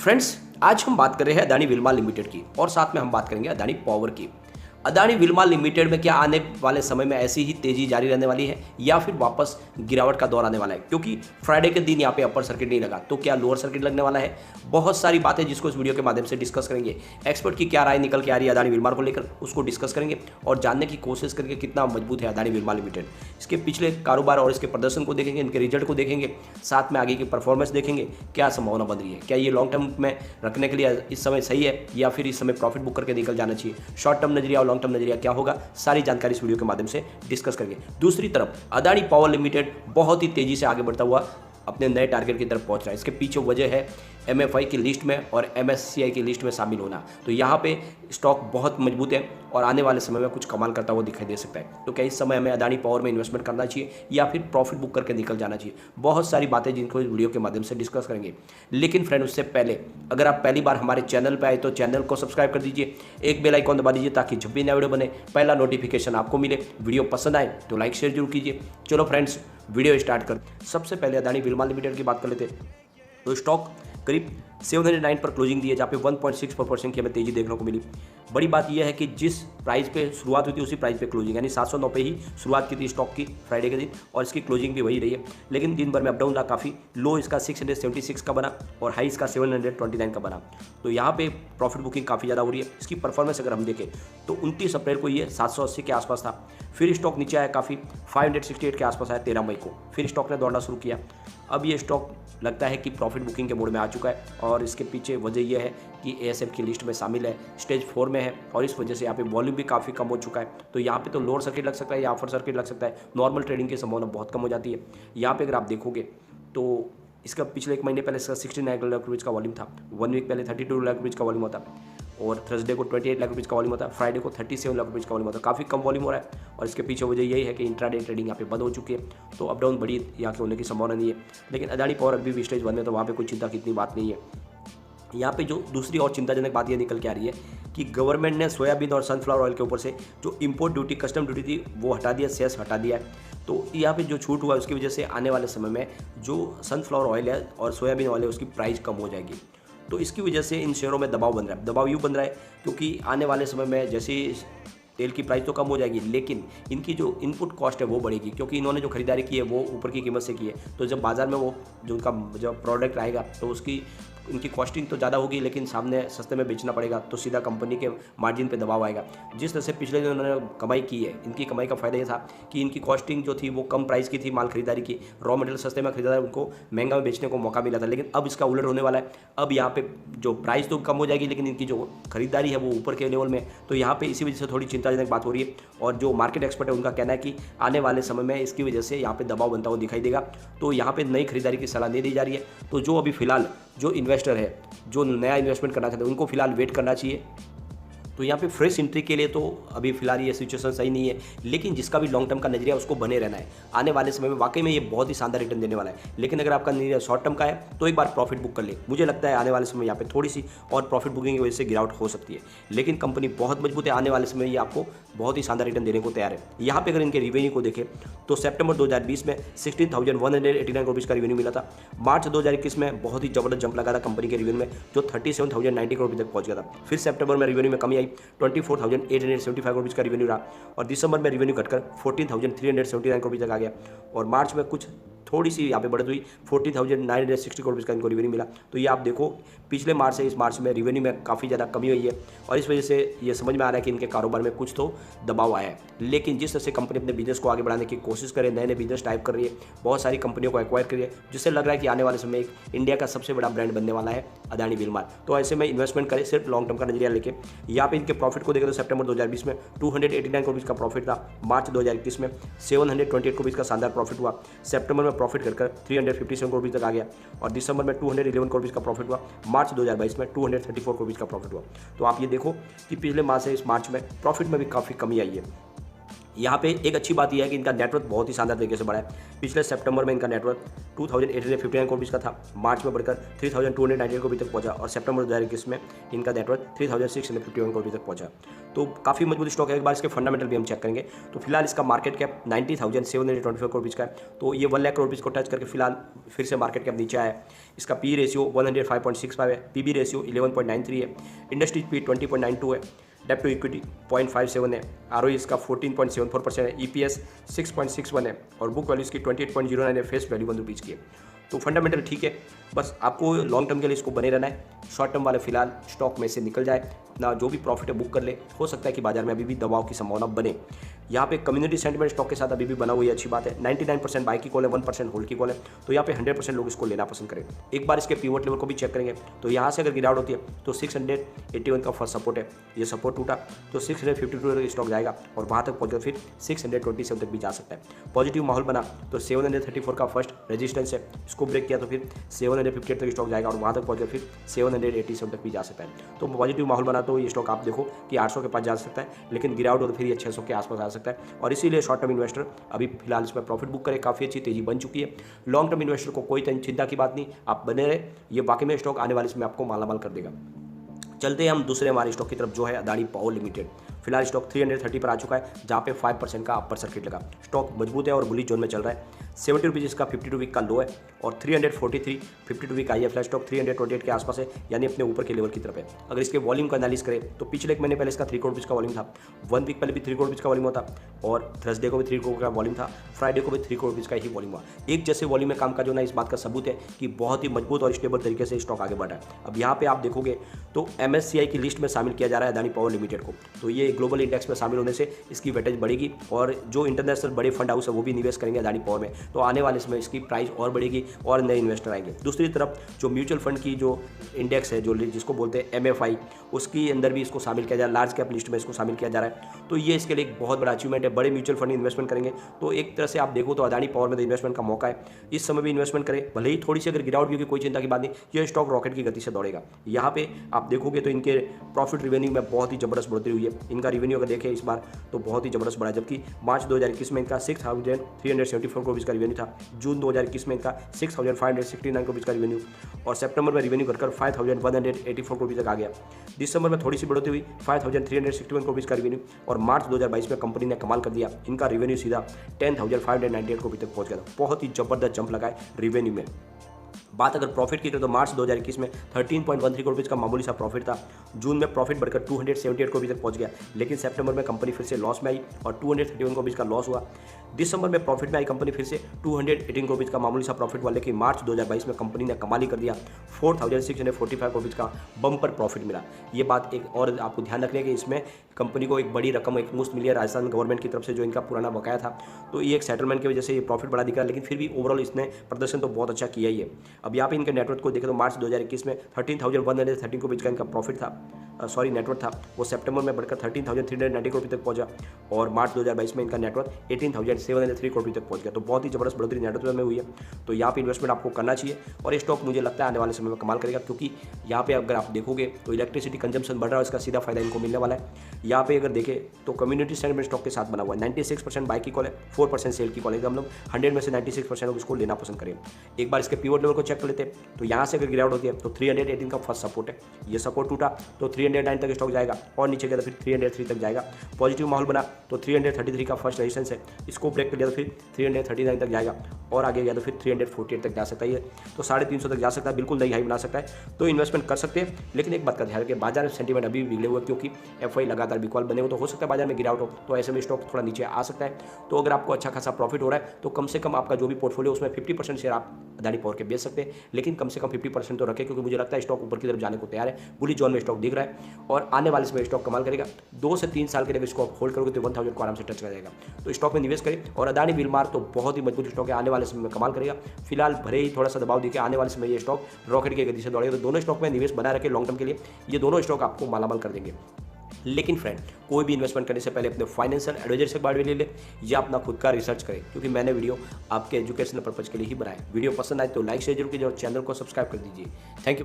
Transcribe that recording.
Friends, आज हम बात कर रहे हैं अदानी विल्मा लिमिटेड की और साथ में हम बात करेंगे अदानी पावर की। अदानी विल्मा लिमिटेड में क्या आने वाले समय में ऐसी ही तेजी जारी रहने वाली है या फिर वापस गिरावट का दौर आने वाला है? क्योंकि फ्राइडे के दिन यहाँ पे अपर सर्किट नहीं लगा, तो क्या लोअर सर्किट लगने वाला है? बहुत सारी बातें जिसको इस वीडियो के माध्यम से डिस्कस करेंगे। एक्सपर्ट की क्या राय निकल के आ रही है अदानी विल्मा को लेकर, उसको डिस्कस करेंगे और जानने की कोशिश करेंगे कितना मजबूत है अदानी विल्मा लिमिटेड। इसके पिछले कारोबार और इसके प्रदर्शन को देखेंगे, इनके रिजल्ट को देखेंगे, साथ में आगे की परफॉर्मेंस देखेंगे, क्या संभावना बन रही है, क्या ये लॉन्ग टर्म में रखने के लिए इस समय सही है या फिर इस समय प्रॉफिट बुक करके निकल जाना चाहिए। शॉर्ट टर्म नजरिया और लॉन्ग टर्म नजरिया क्या होगा, सारी जानकारी इस वीडियो के माध्यम से डिस्कस करेंगे। दूसरी तरफ अदानी पावर लिमिटेड बहुत ही तेजी से आगे बढ़ता हुआ अपने नए टारगेट की तरफ पहुंच रहा है। इसके पीछे वजह है MFI की लिस्ट में और MSCI की लिस्ट में शामिल होना। तो यहाँ पे स्टॉक बहुत मजबूत है और आने वाले समय में कुछ कमाल करता हुआ दिखाई दे सकता है। तो क्या इस समय हमें अदानी पावर में इन्वेस्टमेंट करना चाहिए या फिर प्रॉफिट बुक करके निकल जाना चाहिए? बहुत सारी बातें जिनको इस वीडियो के माध्यम से डिस्कस करेंगे। लेकिन फ्रेंड, उससे पहले अगर आप पहली बार हमारे चैनल पर आए तो चैनल को सब्सक्राइब कर दीजिए, एक बेल आइकॉन दबा दीजिए ताकि जब भी नया वीडियो बने पहला नोटिफिकेशन आपको मिले। वीडियो पसंद आए तो लाइक शेयर जरूर कीजिए। चलो फ्रेंड्स, वीडियो स्टार्ट कर। सबसे पहले अदानी विल्मा लिमिटेड की बात कर लेते हैं। तो स्टॉक करीब 709 पर क्लोजिंग दी है, जहाँ पे 1.64% की हमें तेजी देखने को मिली। बड़ी बात यह है कि जिस प्राइस पे शुरुआत हुई थी उसी प्राइस पे क्लोजिंग, यानी 709 पे ही शुरुआत की थी स्टॉक की फ्राइडे के दिन और इसकी क्लोजिंग भी वही रही है। लेकिन दिन भर में अपडाउन रहा काफ़ी। लो इसका 676 का बना और हाई इसका 729 का बना। तो यहाँ पे प्रॉफिट बुकिंग काफ़ी ज़्यादा हो रही है। इसकी परफॉर्मेंस अगर हम देखें तो 29 अप्रैल को ये 780 के आसपास था, फिर स्टॉक नीचे आया काफ़ी, 568 के आसपास आया 13 मई को, फिर स्टॉक ने दौड़ना शुरू किया। अब ये स्टॉक लगता है कि प्रॉफिट बुकिंग के मोड में आ चुका है और इसके पीछे वजह यह है कि ASM की लिस्ट में शामिल है, स्टेज 4 में है और इस वजह से यहाँ पे वॉल्यूम भी काफ़ी कम हो चुका है। तो यहाँ पे तो लोअर सर्किट लग सकता है या अपर सर्किट लग सकता है। नॉर्मल ट्रेडिंग की संभावना बहुत कम हो जाती है। यहाँ पे अगर आप देखोगे तो इसका पिछले एक महीने पहले इसका 69 लाख रुपये का वॉल्यूम था, 1 वीक पहले 32 लाख रुपये का वॉल्यूम होता और थर्सडे को 28 लाख रुपये का वॉल्यूम होता है, फ्राइडे को 37 लाख रुपये का वॉल्यूम होता है। काफ़ी कम वॉल्यूम हो रहा है और इसके पीछे वजह यही है कि इंट्राडे ट्रेडिंग यहाँ पे बंद हो चुकी है। तो अप डाउन बड़ी यहाँ के होने की संभावना नहीं है। लेकिन अदानी पावर अभी भी स्टेज 1 में, तो वहाँ पे कोई चिंता की इतनी बात नहीं है। यहाँ पे जो दूसरी और चिंताजनक बात ये निकल के आ रही है कि गवर्नमेंट ने सोयाबीन और सनफ्लावर ऑयल के ऊपर से जो इंपोर्ट ड्यूटी, कस्टम ड्यूटी थी वो हटा दिया, सेस हटा दिया है। तो यहाँ पे जो छूट हुआ है उसकी वजह से आने वाले समय में जो सनफ्लावर ऑयल है और सोयाबीन ऑयल है उसकी प्राइस कम हो जाएगी। तो इसकी वजह से इन शेयरों में दबाव बन रहा है। दबाव यूँ बन रहा है क्योंकि आने वाले समय में जैसे तेल की प्राइस तो कम हो जाएगी लेकिन इनकी जो इनपुट कॉस्ट है वो बढ़ेगी, क्योंकि इन्होंने जो खरीदारी की है वो ऊपर की कीमत से की है। तो जब बाज़ार में वो जो उनका जब प्रोडक्ट आएगा तो उसकी इनकी कॉस्टिंग तो ज़्यादा होगी लेकिन सामने सस्ते में बेचना पड़ेगा, तो सीधा कंपनी के मार्जिन पे दबाव आएगा। जिस तरह से पिछले दिन उन्होंने कमाई की है, इनकी कमाई का फ़ायदा ये था कि इनकी कॉस्टिंग जो थी वो कम प्राइस की थी, माल खरीदारी की, रॉ मटेरियल सस्ते में खरीदा, उनको महंगा में बेचने को मौका मिला था। लेकिन अब इसका उलट होने वाला है। अब यहाँ पे जो प्राइस तो कम हो जाएगी लेकिन इनकी जो खरीदारी है वो ऊपर के लेवल में। तो यहाँ पे इसी वजह से थोड़ी चिंताजनक बात हो रही है और जो मार्केट एक्सपर्ट है उनका कहना है कि आने वाले समय में इसकी वजह से यहाँ पे दबाव बनता हुआ दिखाई देगा। तो यहाँ पे नई खरीदारी की सलाह नहीं दी जा रही है। तो जो अभी फिलहाल जो इन्वेस्टर है, जो नया इन्वेस्टमेंट करना चाहते हैं, उनको फिलहाल वेट करना चाहिए। तो यहाँ पे फ्रेश एंट्री के लिए तो अभी फिलहाल ये सिचुएशन सही नहीं है, लेकिन जिसका भी लॉन्ग टर्म का नजरिया उसको बने रहना है। आने वाले समय में वाकई में ये बहुत ही शानदार रिटर्न देने वाला है। लेकिन अगर आपका नजरिया शॉर्ट टर्म का है तो एक बार प्रॉफिट बुक कर ले। मुझे लगता है आने वाले समय यहाँ पे थोड़ी सी और प्रॉफिट बुकिंग की वजह से गिरावट हो सकती है, लेकिन कंपनी बहुत मजबूत है। आने वाले समय ये आपको बहुत ही शानदार रिटर्न देने को तैयार है। यहाँ पे अगर इनके रिवेन्यू को देखें तो सितंबर 2020 में 16,189 रुपीज़ का रिवेन्यू मिला था। मार्च 2021 में बहुत ही जबरदस्त जंप लगा था कंपनी के रिवेन्यू में, जो 37,090 करोड़ रुपये तक पहुंच गया था। फिर सितंबर में रिवेन्यू में कमी आई, 24,875 रुपीज़ का रिवेन्यू रहा और दिसंबर में रिवेन्यू घटकर 14,379 करोड़ तक आ गया और मार्च में कुछ थोड़ी सी यहाँ पे बढ़त हुई, 40,960 करोड़ का इनको रिवेन्यू मिला। तो ये आप देखो पिछले मार्च से इस मार्च में रिवेन्यू में काफ़ी ज़्यादा कमी हुई है और इस वजह से ये समझ में आ रहा है कि इनके कारोबार में कुछ तो दबाव आया है। लेकिन जिस तरह से कंपनी अपने बिजनेस को आगे बढ़ाने की कोशिश करे, नए नए बिजनेस टाइप कर रही है, बहुत सारी कंपनियों को एक्वायर कर रही है, जिससे लग रहा है कि आने वाले समय एक इंडिया का सबसे बड़ा ब्रांड बनने वाला है अदानी विल्मा। तो ऐसे में इन्वेस्टमेंट करें सिर्फ लॉन्ग टर्म का नजरिया लेके। यहाँ पे इनके प्रॉफिट को देखें तो सितंबर 2020 में 289 करोड़ का प्रॉफिट था, मार्च 2021 में 728 करोड़ का शानदार प्रॉफिट हुआ, सितंबर में प्रॉफिट कर 357 करोड़ तक आ गया और दिसंबर में 211 करोड़ का प्रॉफिट हुआ, मार्च 2022 में 234 करोड़ का प्रॉफिट हुआ। तो आप ये देखो कि पिछले माह से इस मार्च में प्रॉफिट में भी काफ़ी कमी आई है। यहाँ पे एक अच्छी बात यह है कि इनका नेटवर्थ बहुत ही शानदार तरीके से बढ़ा है। पिछले सितंबर में इनका नेटवर्थ 2859 करोड़ का था, मार्च में बढ़कर 3298 करोड़ तक पहुंचा और सितंबर 2021 में इनका नेटवर्थ 3651 करोड़ तक पहुंचा। तो काफ़ी मजबूत स्टॉक है। एक बार इसके फंडामेंटल भी हम चेक करेंगे तो फिलहाल इसका मार्केट कैप 90,724 करोड़ का है, तो ये 1 लाख करोड़ को टच करके फिलहाल फिर से मार्केट कैप नीचे आया है। इसका पी रेशियो 105.65 है, पीबी रेशियो 11.93 है, इंडस्ट्री पी 20.92 है, डेप्ट टू इक्विटी 0.57 है, आरओई इसका 14.74% है, ईपीएस 6.61 है और बुक वैल्यू इसकी 28.09 है, फेस वैल्यू 1 रुपीज़ की है। तो फंडामेंटल ठीक है, बस आपको लॉन्ग टर्म के लिए इसको बने रहना है। शॉर्ट टर्म वाले फिलहाल स्टॉक में से निकल जाए ना, जो भी प्रॉफिट है बुक कर ले। हो सकता है कि बाजार में अभी भी दबाव की संभावना बने। यहाँ पे कम्युनिटी सेंटिमेंट स्टॉक के साथ अभी भी बना हुआ है, अच्छी बात है। 99% बाई की कॉल है, 1% होल्ड की कॉल है, तो यहाँ पे 100% लोग इसको लेना पसंद करें। एक बार इसके पिवट लेवल को भी चेक करेंगे तो यहाँ से अगर गिरावट होती है तो 681 का फर्स्ट सपोर्ट है, ये सपोर्ट टूटा तो 652 तक स्टॉक जाएगा और वहाँ तक पहुँचकर फिर 627 तक भी जा सकता है। पॉजिटिव माहौल बना तो 734 का फर्स्ट रेजिस्टेंस है, इसको ब्रेक किया तो फिर 758 तक स्टॉक जाएगा और वहाँ तक पहुँचकर फिर 787 तक भी जा सकता है। तो पॉजिटिव माहौल बना तो ये स्टॉक आप देखो कि 800 के पास जा सकता है, लेकिन गिरावट हो तो फिर ये 600 के आसपास आ सकता है और इसीलिए शॉर्ट टर्म इन्वेस्टर अभी फिलहाल इसमें प्रॉफिट बुक करे। काफ़ी अच्छी तेजी बन चुकी है। लॉन्ग टर्म इन्वेस्टर को कोई चिंता की बात नहीं, आप बने रहे, ये बाकी में स्टॉक आने वाले इसमें आपको मालामाल कर देगा। चलते हैं हम दूसरे हमारे स्टॉक की तरफ जो है अदानी पावर लिमिटेड। फिलहाल स्टॉक 330 पर आ चुका है, जहाँ पे 5% का अपर सर्किट लगा। स्टॉक मजबूत है और बुलिश जोन में चल रहा है। 70 रुपीज़ इसका 52 वीक का लो है और 343 52 वीक आई है। फिलहाल स्टॉक 328 के आसपास है, यानी अपने ऊपर के लेवल की तरफ है। अगर इसके वॉल्यूम का एनालिस करें तो पिछले एक महीने पहले इसका 3 करोड़ रुपीज़ का वॉल्यूम था, 1 वीक पहले भी 3 करोड़ रुपीज़ का वॉल्यूम होता और थर्सडे को भी 3 करोड़ का वॉल्यूम था, फ्राइडे को भी 3 करोड़ रुपीज़ का ही वॉल्यूम हुआ। एक जैसे वॉल्यूम में काम का जो ना, इस बात का सबूत है कि बहुत ही मजबूत और स्टेबल तरीके से स्टॉक आगे बढ़ा है। अब यहाँ पे आप देखोगे तो MSCI की लिस्ट में शामिल किया जा रहा है अदानी पावर लिमिटेड को, तो ये ग्लोबल इंडेक्स में शामिल होने से इसकी वेटेज बढ़ेगी और जो इंटरनेशनल बड़े फंड हाउस है वो भी निवेश करेंगे अदानी पावर में, तो आने वाले इसमें इसकी प्राइस और बढ़ेगी और नए इन्वेस्टर आएंगे। दूसरी तरफ जो म्यूचुअल फंड की जो इंडेक्स है, जो जिसको बोलते हैं MFI, उसकी अंदर भी इसको शामिल किया जा रहा है, लार्ज कैप लिस्ट में इसको शामिल किया जा रहा है। तो ये इसके लिए एक बहुत बड़ा अचीवमेंट है। बड़े म्यूचुअल फंड इन्वेस्टमेंट करेंगे तो एक तरह से आप देखो तो अदानी पावर में इन्वेस्टमेंट का मौका है। इस समय भी इन्वेस्टमेंट करें, भले ही थोड़ी सी अगर गिरावट भी होगी कोई चिंता की बात नहीं, ये स्टॉक रॉकेट की गति से दौड़ेगा। यहाँ पे आप देखोगे तो इनके प्रॉफिट रिवेन्यू में बहुत ही जबरदस्त बढ़ोतरी हुई है। इनका रिवेन्यू अगर देखें इस बार तो बहुत ही जबरदस्त बढ़ा है, जबकि मार्च 2021 में इनका 6,374 करोड़ का रिवेन्यू था, जून 2021 में इनका 6,569 करोड़ का रिवेन्यू और सितंबर में रिवेन्यू घटकर 5,184 करोड़ तक आ गया। दिसंबर में थोड़ी सी बढ़ोतरी हुई, 5,361 करोड़ का रिवेन्यू और मार्च 2022 में कंपनी ने कमाल कर दिया, इनका रिवेन्यू सीधा 10,598 करोड़ तक पहुंच गया था। बहुत ही जबरदस्त जंप लगा है रिवेन्यू में। बात अगर प्रॉफिट की करें तो मार्च 2021 में 13.13 करोड़ रुपये का मामूली सा प्रॉफिट था, जून में प्रॉफिट बढ़कर 278 करोड़ तक पहुंच गया, लेकिन सितंबर में कंपनी फिर से लॉस में आई और 231 करोड़ का लॉस हुआ। दिसंबर में प्रॉफिट में आई कंपनी फिर से 218 करोड़ का मामूली सा प्रॉफिट हुआ, लेकिन मार्च 2022 में कंपनी ने कमाल ही कर दिया, 4,645 करोड़ का बम्पर प्रॉफिट मिला। ये बात एक और आपको ध्यान रखने की, इसमें कंपनी को एक बड़ी रकम एक मुश्त मिली है राजस्थान गवर्नमेंट की तरफ से, जो इनका पुराना बकाया था, तो ये एक सेटलमेंट की वजह से ये प्रॉफिट बढ़ा दिख रहा है, लेकिन फिर भी ओवरऑल इसने प्रदर्शन तो बहुत अच्छा किया ही है। अब यहाँ पे इनके नेटवर्क को देखें तो मार्च 2021 में 13,113 करोड़ का इनका प्रॉफिट था, नेटवर्थ था, वो सितंबर में बढ़कर 13,390 करोड़ तक पहुंचा और मार्च 2022 में इनका नेटवर्थ 18,703 करोड़ तक पहुंच गया। तो बहुत ही जबरदस्त बढ़ोतरी नेटवर्थ में हुई है। तो यहाँ पे इन्वेस्टमेंट आपको करना चाहिए और ये स्टॉक मुझे लगता है आने वाले समय में कमाल करेगा, क्योंकि यहाँ पे अगर आप देखोगे तो इलेक्ट्रिसिटी कंजम्पशन बढ़ रहा है, इसका सीधा फायदा इनको मिलने वाला है। यहाँ पे अगर देखें तो कम्युनिटी सेंटिमेंट स्टॉक के साथ बना हुआ है, 96% बाई की कॉल है, 4% सेल की कॉल है। हम लोग 100 में से 96% लोग इसको लेना पसंद करें। एक बार इसके पिवट लेवल को चेक कर लेते हैं तो यहाँ से अगर गिरावट होती है तो 318 का फर्स्ट सपोर्ट है, ये सपोर्ट टूटा तो 309 तक स्टॉक जाएगा और नीचे गया तो फिर 303 तक जाएगा। पॉजिटिव माहौल बना तो 333 का फर्स्ट रेजिस्टेंस है, इसको ब्रेक कर दिया तो फिर 339 तक जाएगा और आगे गया तो फिर 348 तक जा सकता है, तो 350 तक जा सकता है, बिल्कुल नई हाई बना सकता है। तो इन्वेस्टमेंट कर सकते हैं, लेकिन एक बात का ध्यान रखें, बाजार में सेंटीमेंट अभी भी बिगड़े हुए, क्योंकि FI लगातार बिकॉल बने हुए, तो हो सकता है बाजार में गिरावट हो, तो ऐसे में स्टॉक थोड़ा नीचे आ सकता है। तो अगर आपको अच्छा खासा प्रॉफिट हो रहा है तो कम से कम आपका जो भी पोर्टफोलियो उसमें 50% शेयर आप अदानी पावर के बेच सकते हैं, लेकिन कम से कम 50% तो रखें, क्योंकि मुझे लगता है स्टॉक ऊपर की तरफ जाने को तैयार है। बुली जोन में स्टॉक दिख रहा है और आने वाले समय स्टॉक कमाल करेगा। 2 से 3 साल के लिए इसको आप होल्ड करोगे तो 1000 को आराम से टच कर जाएगा। तो स्टॉक में निवेश करें और अदानी विलमार तो बहुत ही मजबूत स्टॉक है, आने वाले समय में कमाल करेगा। फिलहाल भले ही थोड़ा सा दबाव दिखे, आने वाले समय ये स्टॉक रॉकेट की गति से दौड़ेगा। तो दोनों स्टॉक में निवेश बना रखें लॉन्ग टर्म के लिए, ये दोनों स्टॉक आपको मालामाल कर देंगे। लेकिन फ्रेंड, कोई भी इन्वेस्टमेंट करने से पहले अपने फाइनेंशियल एडवाइजर से बात ले ले या अपना खुद का रिसर्च करें, क्योंकि मैंने वीडियो आपके एजुकेशनल पर्पज के लिए ही बनाया। वीडियो पसंद आए तो लाइक शेयर जरूर कीजिए और चैनल को सब्सक्राइब कर दीजिए। Thank you.